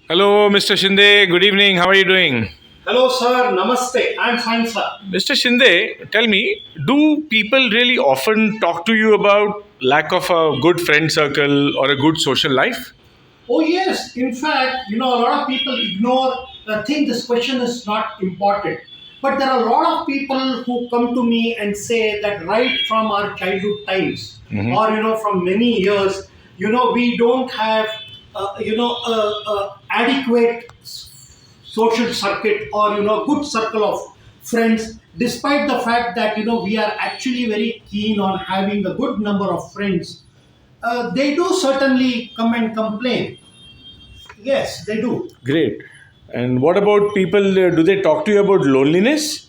Hello, Mr. Shinde. Good evening. How are you doing? Hello, sir. Namaste. I'm fine, sir. Mr. Shinde, tell me, do people really often talk to you about lack of a good friend circle or a good social life? Oh, yes. In fact, a lot of people ignore, think this question is not important. But there are a lot of people who come to me and say that right from our childhood times or, from many years, we don't have, adequate social circuit or, good circle of friends, despite the fact that, we are actually very keen on having a good number of friends. They do certainly come and complain. Yes, they do. Great. And what about people? Do they talk to you about loneliness?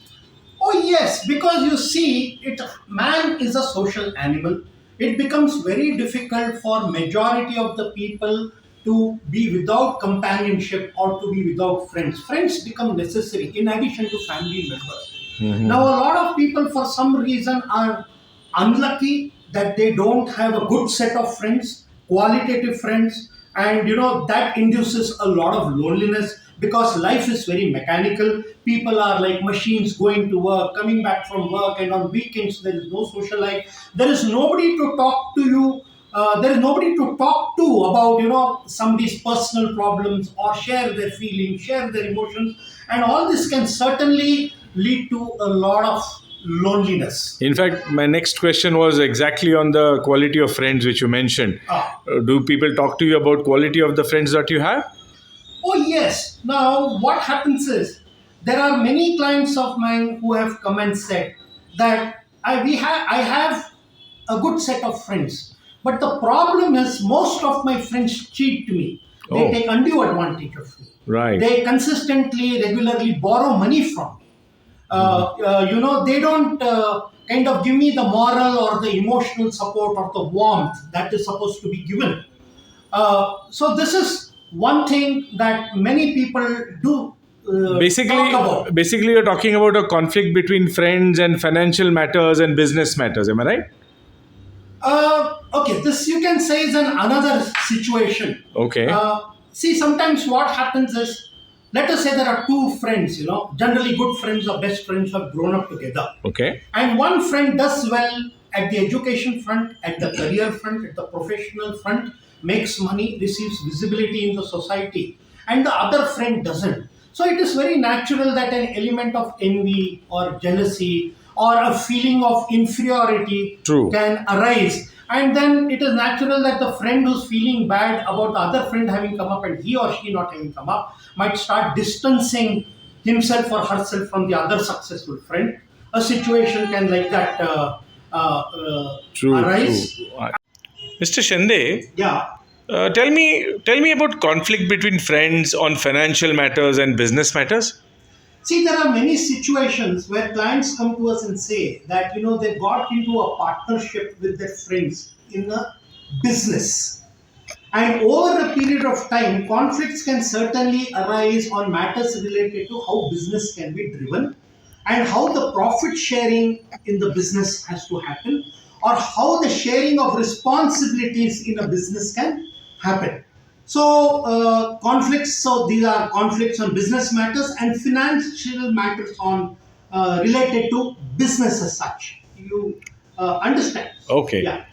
Oh yes, because you see, it man is a social animal. It becomes very difficult for majority of the people to be without companionship or to be without friends. Friends become necessary in addition to family members. Now, a lot of people, for some reason, are unlucky that they don't have a good set of friends, qualitative friends, and that induces a lot of loneliness because life is very mechanical. People are like machines going to work, coming back from work, and on weekends there is no social life. There is nobody to talk to you. There is nobody to talk to about somebody's personal problems or share their feelings, share their emotions, and all this can certainly lead to a lot of loneliness. In fact, my next question was exactly on the quality of friends which you mentioned. Ah. Do people talk to you about quality of the friends that you have? Oh, yes. Now, what happens is there are many clients of mine who have come and said that I have a good set of friends, but the problem is most of my friends cheat me. They Oh, take undue advantage of me. right. They consistently, regularly borrow money from me. They don't kind of give me the moral or the emotional support or the warmth that is supposed to be given. So this is one thing that many people do talk about. Basically, you're talking about a conflict between friends and financial matters and business matters. Am I right? Okay, this you can say is another situation. Okay. See, sometimes what happens is, let us say there are two friends, generally good friends or best friends who have grown up together. Okay. And one friend does well at the education front, at the career front, at the professional front, makes money, receives visibility in the society, and the other friend doesn't. So it is very natural that an element of envy or jealousy or a feeling of inferiority True. can arise. And then it is natural that the friend who's feeling bad about the other friend having come up and he or she not having come up might start distancing himself or herself from the other successful friend. A situation can like that True. arise. True. Mr. Shende, Yeah. tell me about conflict between friends on financial matters and business matters. See, there are many situations where clients come to us and say that they got into a partnership with their friends in a business. And over a period of time, conflicts can certainly arise on matters related to how business can be driven and how the profit sharing in the business has to happen or how the sharing of responsibilities in a business can happen. So, conflicts, so these are conflicts on business matters and financial matters on related to business as such. You understand? Okay. Yeah.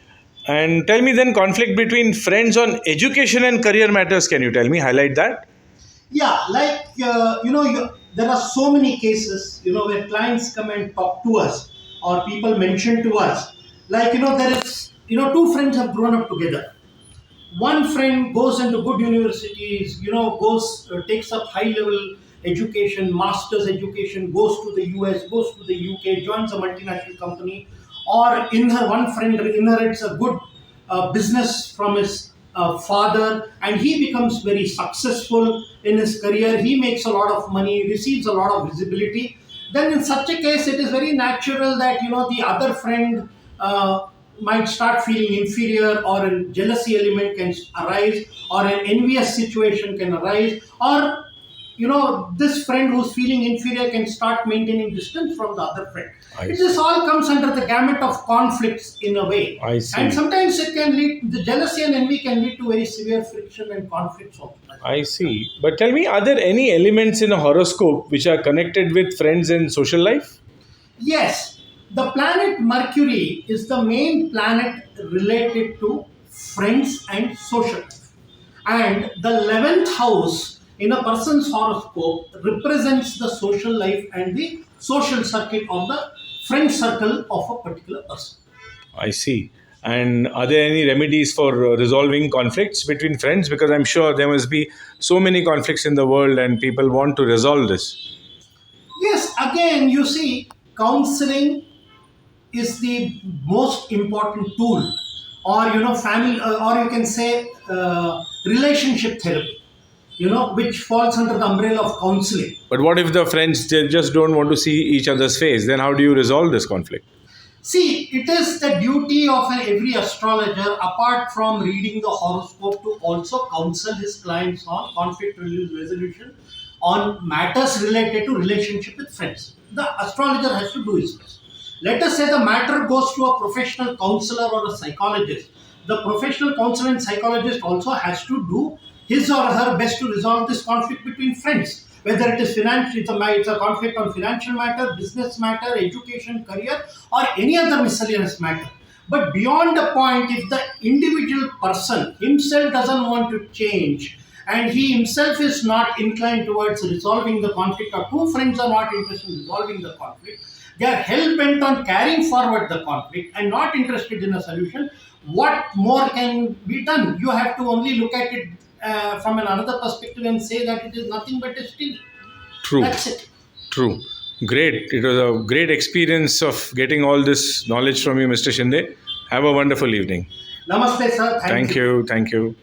And tell me then conflict between friends on education and career matters. Can you tell me? Highlight that. Yeah, like there are so many cases where clients come and talk to us or people mention to us, like there is two friends have grown up together. One friend goes into good universities, goes takes up high level education, master's education, goes to the US, goes to the UK, joins a multinational company, or in her one friend inherits a good business from his father, and he becomes very successful in his career. He makes a lot of money, receives a lot of visibility. Then, in such a case, it is very natural that the other friend might start feeling inferior, or a jealousy element can arise, or an envious situation can arise, or this friend who's feeling inferior can start maintaining distance from the other friend. I It see. just all comes under the gamut of conflicts in a way. I see. And sometimes it can lead, the jealousy and envy can lead to very severe friction and conflicts also. I see. But tell me, are there any elements in a horoscope which are connected with friends and social life? Yes, the planet Mercury is the main planet related to friends and social life. And the 11th house in a person's horoscope represents the social life and the social circuit of the friend circle of a particular person. I see. And are there any remedies for resolving conflicts between friends? Because I'm sure there must be so many conflicts in the world and people want to resolve this. Yes, again, you see, counseling is the most important tool, or family, or you can say relationship therapy, which falls under the umbrella of counseling. But what if the friends they just don't want to see each other's face? Then how do you resolve this conflict? See, it is the duty of every astrologer, apart from reading the horoscope, to also counsel his clients on conflict resolution, on matters related to relationship with friends. The astrologer has to do his best. Let us say the matter goes to a professional counselor or a psychologist. The professional counselor and psychologist also has to do his or her best to resolve this conflict between friends. Whether it is financial, it's a conflict on financial matter, business matter, education, career, or any other miscellaneous matter. But beyond the point, if the individual person himself doesn't want to change and he himself is not inclined towards resolving the conflict, or two friends are not interested in resolving the conflict, they are hell bent on carrying forward the conflict and not interested in a solution, what more can be done? You have to only look at it from another perspective and say that it is nothing but destiny. True. That's it. True. Great. It was a great experience of getting all this knowledge from you, Mr. Shinde. Have a wonderful evening. Namaste, sir. Thank you. Thank you.